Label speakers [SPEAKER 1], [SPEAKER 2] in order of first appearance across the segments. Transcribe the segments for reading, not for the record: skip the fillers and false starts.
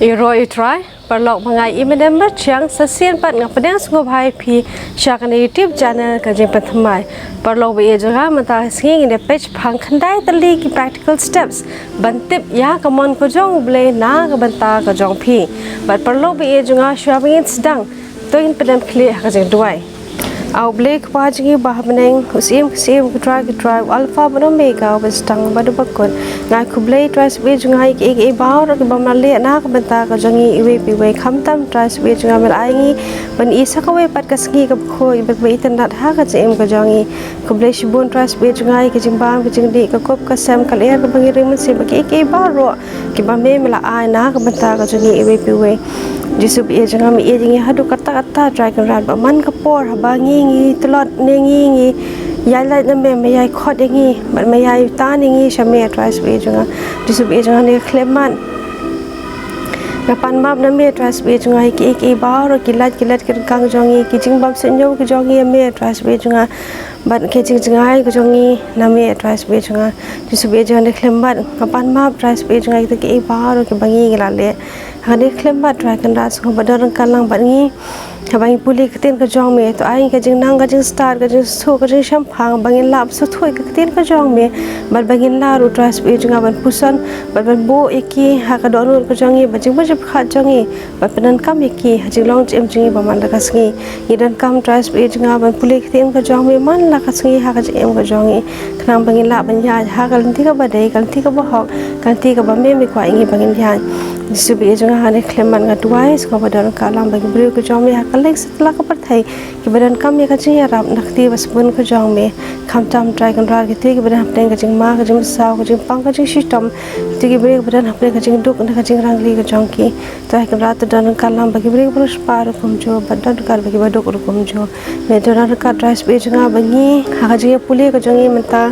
[SPEAKER 1] Iroi try perlok mangai imedem berciang sesian pat ngapadang sungguh hai pi syakan YouTube channel kajing pertama perlok be juga mata singing in the page phang khandai tali ki practical steps bantip ya kamon ko jong blei na ka banta ka jong pi but perlok be juga syabing sedang to in pedam clear kajing duai au blei kwa jingi bah meneng usim try alpha bano mega bestang badu bakun ngai ku blei try be junga i baur ke bam le na ka banta ka jangi iwe pi we khamtam try be junga mel ai ban isa ka we pat ka sngi ka khoi bek be internet ha ka jem ka jangi ku blei shibun try be junga ke jimbam ke jingdi ka kop ka sam ka le ka bangi ring se ba ke baur ro ke ba me mela ai na ka banta ka jangi iwe pi we jisu be junga mi jingi hadu kata try kan ran ba man ka por ba ngi telot nengi yai lai na me yai khot ngi but me yai ta ngi shame try be junga jisu be junga ne khleman na pan map na me try be junga ki baur ki lat ki kang jongi ki jing bam sen yo ki jongi me try be junga but ke jing jingai ki jongi na me try be junga jisu be junga ne khleman na pan map try be junga ki baur ki bangi la le hane khleman try kan ras ko badar kalang ban ngi Habang puli ketin ke jong me to ai ke jing nang ke jing start ke jing su ke jing shampang bangin lap su thui ke ketin ke jong me bal bangin la ru tras be jing ban pusan bal ban bo iki ha ka don ke jong ba jing ba jip khat jong i ba penan kam iki ha jing long chem jing ba man la ka sngi i dan kam tras be jing ban puli ketin ke jong me man la ka sngi ha ka jing ke jong i khnam bangin la ban ya ha ka lanti ka ba dei kan ti ka ba hok kan ti ka ba me kwa ingi bangin ya jisu be jing ha ne khleman ga tuai ko ba dan ka lam bagi bri ke jong me ha lek setelah ke perthai ki badan kam ya kajing ya rap nakti bas bun ko jong me kham tam try kan rar ki ti ki badan hapne kajing ma kajing saw kajing pang kajing shitom ti ki bri badan hapne kajing duk na kajing rangli ko jong ki try kan rat dan kalam bagi bri brus par kum jo badan kar bagi baduk kum jo me dan ka try be janga bangi ha kajing puli ko jong i menta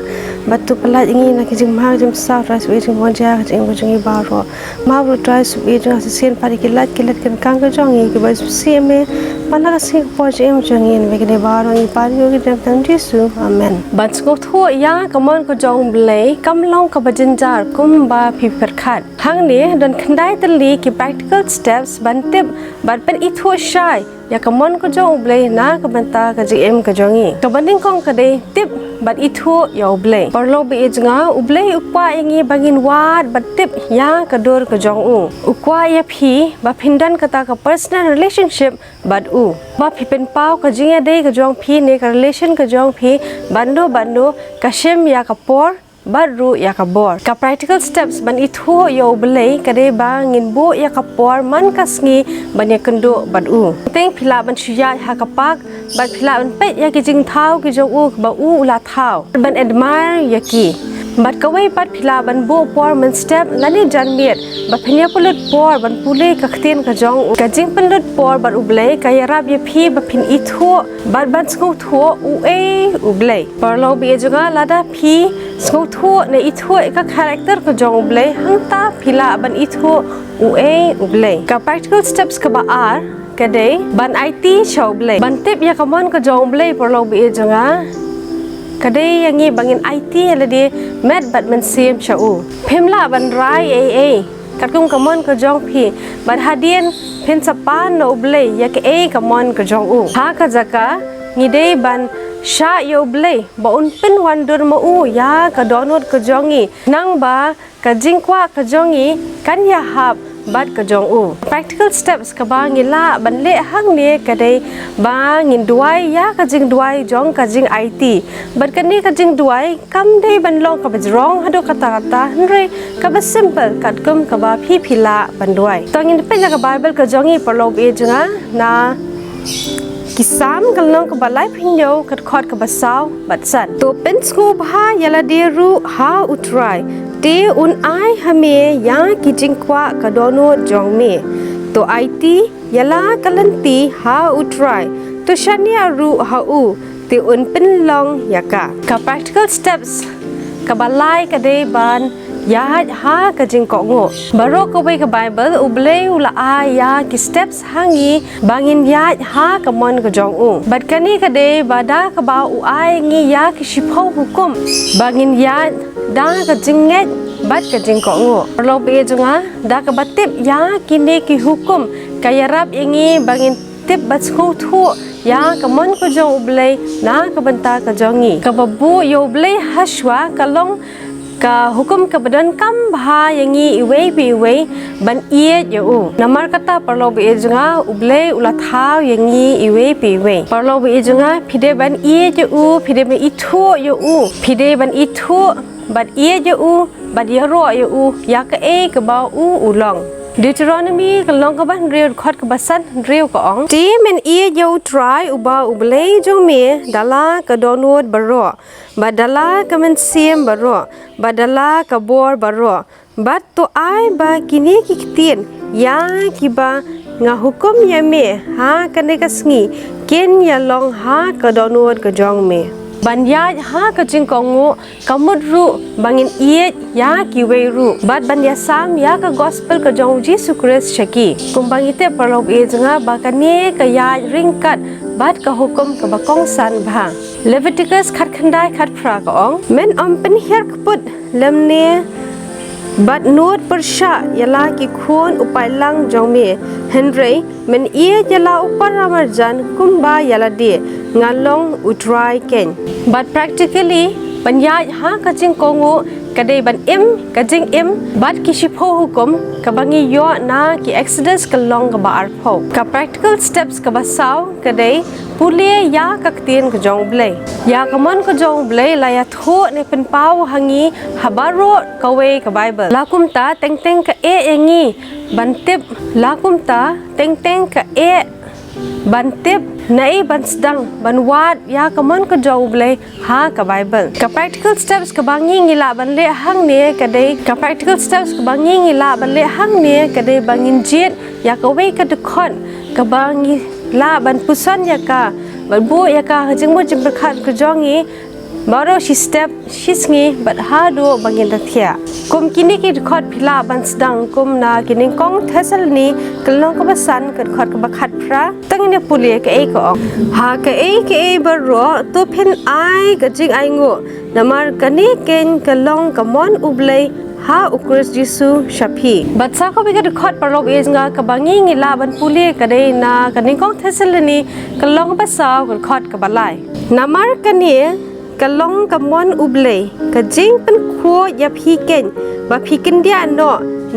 [SPEAKER 1] batu pelat ingi na kajing ma kajing saw try be jing won ja kajing ko jong i baro ma bru try be janga sesen pari ki lat kan kang ko jong i ki bas si me Mana kasih pojok yang jangin begini baru ini pagi kita datang Yesus, Amen. Bantu tu ya kaman ko jong Blei, kamlong ka bajenjar kumba piperkat. Hang ni dan kendai teli ki practical steps bantip pen itu syai. Ya kaman ko jong Blei na ka banta ka GM ka jongi. Ka banding kong ka dei tip bat itu ya Blei. Perlu be jenga Blei upwa ingi bangin wat batip ya ka dor ka jong u. Ukwa ya phi ba pindan kata ka personal relationship bat u. Ba phi pen pau ka jinga dei ka jong phi ne ka relation ka jong phi bando ka shem ya ka por baru ya ka bor ka practical steps ban itu yo Blei ka de ba ngin bo ya ka por man ka sngi ban ya kendo bat u teng phila ban shuya ha ka pak bat phila ban pe ya ki jing thau ki jong u ba u la thau ban admire ya ki bat ka wei pat phila ban bo por man step lani jan miet ba phinya pulut por ban pule ka khten ka jong ka jing pulut por ban u Blei ka ya rab ya phi ba phin itu bat ban sku tho u Blei parlo bi juga lada phi sku tho ne itu ka character ka jong Blei hangta phila ban itu u Blei ka practical steps ka ba ar kadai ban IT show Blei ban tip ya kamon ka jong Blei parlo bi juga kadai yang ni bangin IT ala di med bat men sim chau phimla ban rai kat kum kamon ka jong phi ban hadien phin sapan no Blei ya ke kamon ka jong u ha ka jaka ni dei ban sha yo Blei ba un pin wan dur ma u ya ka donot ka jongi nang ba ka jingkwa ka jongi kan ya hab bat ka jong u practical steps ka ba ngila ban le hang ne ka dei ba ngin duai ya ka jing duai jong ka jing IT bat ka ni ka jing duai kam dei ban long ka ba rong hado kata nre ka ba simple kat kum ka ba phi phila ban duai to ngin pe ka Bible ka jongi parlo be janga na kisam kalong ka balai pinyo kat khot ka basaw batsan to pen sku bha yala de ru ha utrai te un ai hame ya kijing kwa ka dono jong me to IT yala kalanti ha utrai to shania ru ha u te un pen long yaka ka practical steps ka balai ka de ban ya ha ka jing ko ngo baro ko be ka Bible u Blei u la a ya ki steps hangi bangin ya ha ka mon ka jong u bat kani ka de bada ka ba u ai ngi ya ki shipho hukum bangin ya da ka jing nget bat ka jing ko ngo perlo be jonga da ka batip ya kini ki hukum kaya rap ingi bangin tip bat khu thu ya ka mon ko jong Blei na ka banta ka jongi ka babu yo Blei haswa ka long ka hukum ka badan kam bha yangi iwe bi iwe ban ie yo namar kata perlo be jonga Blei ula thau yangi iwe bi iwe perlo be jonga phide ban ie yo phide me ithu yo phide ban ithu bat ie yo bat ya ro yo ya ka e ka ba ulong Deuteronomy ka long ka ban real khot ka basan real ka ong ti men ie yo try uba Blei jong me dala ka donut baro badala ka men sim baro badala ka bor baro bat to ai ba kini ki kitien ya ki ba nga hukum ya me ha ka ne ka sngi ken ya long ha ka donut ka jong me banya ha ka jing kongu kamut ru bangin ie ya ki we ru bat banya sam ya ka gospel ka jong Jesus Christ shaki kumbangite parlob e janga ba ka ne ka ya ringkat bat ka hukum ka bakong san bha Leviticus khat khandai khat phra ka ong men pen her put lemne bat nuot persha yala ki khun upai lang jong me henry men ie yala upar ramarjan kumba yala de ngalong utrai ken but practically banya ha ka jing kongu kadai ban im ka jing im bat ki shipho hukum ka bangi yo na ki exodus ka long ka ba arpho ka practical steps ka ba saw kadai pulie ya ka tin ka jong Blei ya ka mon ka jong Blei la ya tho ne pen pau hangi habaro ka we ka bible lakum ta teng teng ka e engi bantip lakum ta teng teng ka e bantip nai ban sedang ban wat ya ka mon ka jong Blei ha ka bible ka practical steps ka bangi ngila ban le hang ne ka dei ka practical steps ka bangi ngila ban le hang ne ka dei bangin jit ya ka we ka dekon ka bangi la ban pusan ya ka ban bu ya ka jing mo jing berkhat ka jongi baro shi step shisngi bat ha do bangin da thia kum kini ki khot phila ban sedang kum na kini kong thasal ni kalong ka basan ka khot ka bakhat phra tang ne puli ka e ko ha ka e baro to phin ai ka jing ai ngo namar kani ken kalong ka mon Blei ha ukris jisu shapi batsa ko biga khot parlob e nga ka bangi ngila ban puli ka dei na kani kong thasal ni kalong basa ka khot ka balai namar kani kalong ka mon Blei ka jing pen kho ya phi ken ba phi ken dia no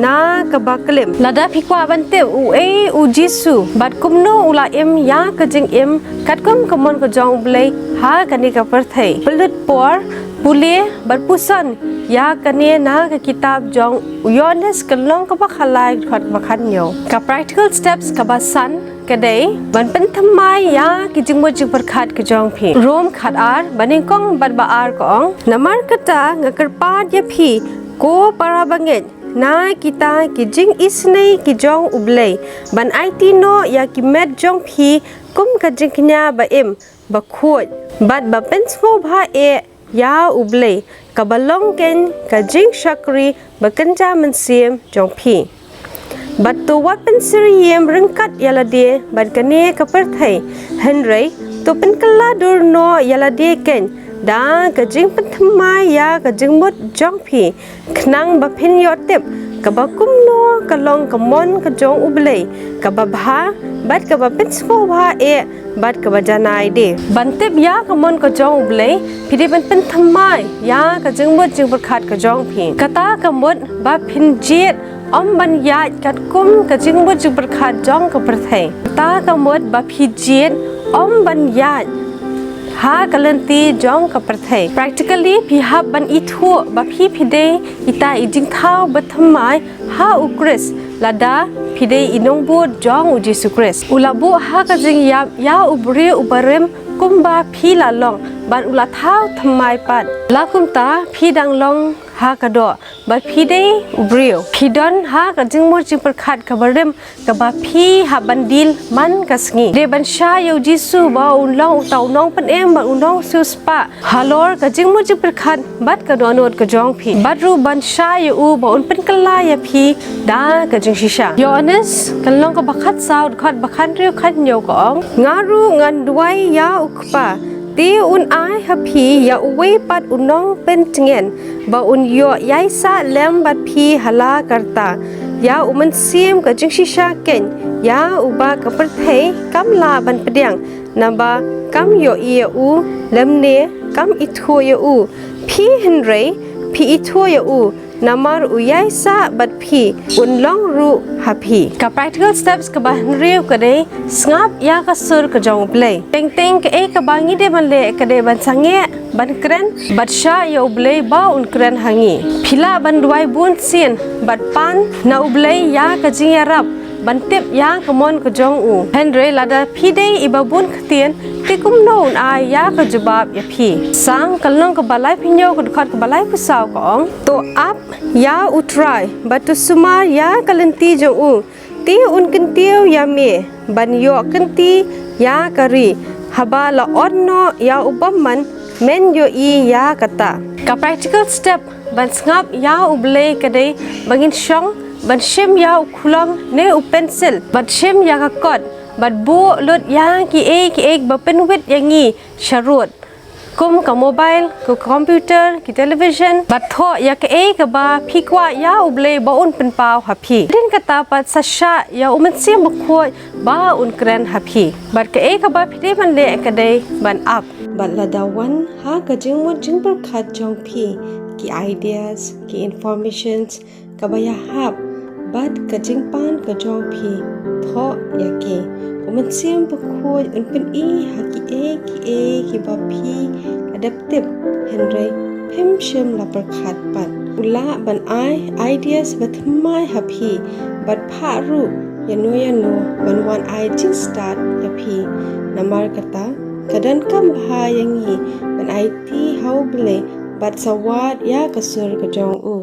[SPEAKER 1] na ka baklem lada phi kwa ban te u jisu bat kum no ula em ya ka jing em kat kum ka mon ka jong Blei ha kani ka par thai pelut por pule bat pusan ya kani na ka kitab jong uyones kalong ka bakhalai khat bakhan yo ka practical steps ka basan kadai ban pen thamai ya ki jingmo jing perkhat ki jong phi rom khat ar baning kong bat ba ar kong namar kata ngakar pat ya phi ko para banget na kita ki jing isnei ki jong Blei ban it no ya ki met jong phi kum ka jing nya ba em ba khot bat ba pen smo bha e ya Blei ka balong ken ka jing shakri ba kanja man sim jong phi bat to wat pen siriem rengkat yala de bat kane ka par thai henry to pen kala dur no yala de ken da ka jing pen thamai ya ka jing mot jong phi khnang ba phin yo tep ka ba kum no ka long ka mon ka jong Blei ka ba bha bat ka ba pen sko bha e bat ka ba janai de bantep ya ka mon ka jong Blei phide pen thamai ya ka jing mot jing perkhat ka jong phi kata ka mot ba phin jet om ban ya kat kum ka jing mot jing perkhat jong ka perthai ta ka mot ba phi jet om ban ya ha kalanti jong ka perthai practically phi hab ban ithu ba phi phide ita ijing thau bathamai ha ukris lada phide inong bu jong u Jesus Christ ulabu ha ka jing ya ubri ubarem kumba phi la long ban ula thau thamai pat la kum ta phi dang long ha ka do ba phi de ubrio phi don ha ka jing mo jing perkhat ka barem ka ba phi ha bandil man ka sngi de ban sha yo jisu ba un long tau nong pan em ba un nong su spa halor ka jing mo jing perkhat bat ka do not ka jong phi bat ru ban sha yo u ba un pen kala ya phi da ka jing shisha yo honest kan long ka bakhat saud khat bakhan riu khat nyo ko ong ngaru ngan duai ya ukpa ti un ai happy ya uwe pat unong pentingen ba un yo yaisa lem bat phi hala karta ya uman sim ka jingshi sha ken ya uba ka perthei kam la ban pediang naba kam yo ia u lemne kam itho ya u phi henrei phi itho ya u namar uyai sa bat phi unlong ru happy ka practical steps ka ba henriu ka dei ngap ya ka sur ka jong Blei teng ka ka bangi de ban le ka de ban sange ban kren bat sha ya Blei ba un kren hangi phila ban duai bun sin bat pan na Blei ya ka jing ya rap ban tip ya ka mon ka jong u henry lada phi dei ibabun khtien tikum no un ai ya ka jawab ya phi sang kalong ka balai phinyo ka khat ka balai pusaw ka ong to up ya utrai but to sumar ya kalanti jo u ti un kentiu ya me ban yo kenti ya kari haba la onno ya ubamman men yo I ya kata ka practical step ban ngap ya Blei ka dei bangin shong ban shem ya khulang ne u pencil bat shem ya ka kot bat bu lut ya ki ek ba pen wit yangi sharut kum ka mobile ku computer ki television bat tho ya ka ba phi kwa ya Blei ba un pen paw happy din kata pat sasha ya uman sim bu ba un kren happy bat ka ba phi ban le ka dei ban up bat la da wan ha ka jing mo jing par khat jong phi ki ideas ki informations ka ba ya hap bat ka jing pan ka jong phi tho ya ke uman sim bu khoi un pen ha ki ki ba phi adaptive henry phem shem la par khat pat ula ban ideas bat mai happy bat pha ru yano ban wan I jing start happy namar kata kadan kam bha yangi ban IT how Blei bat sawat ya kasur ka jong u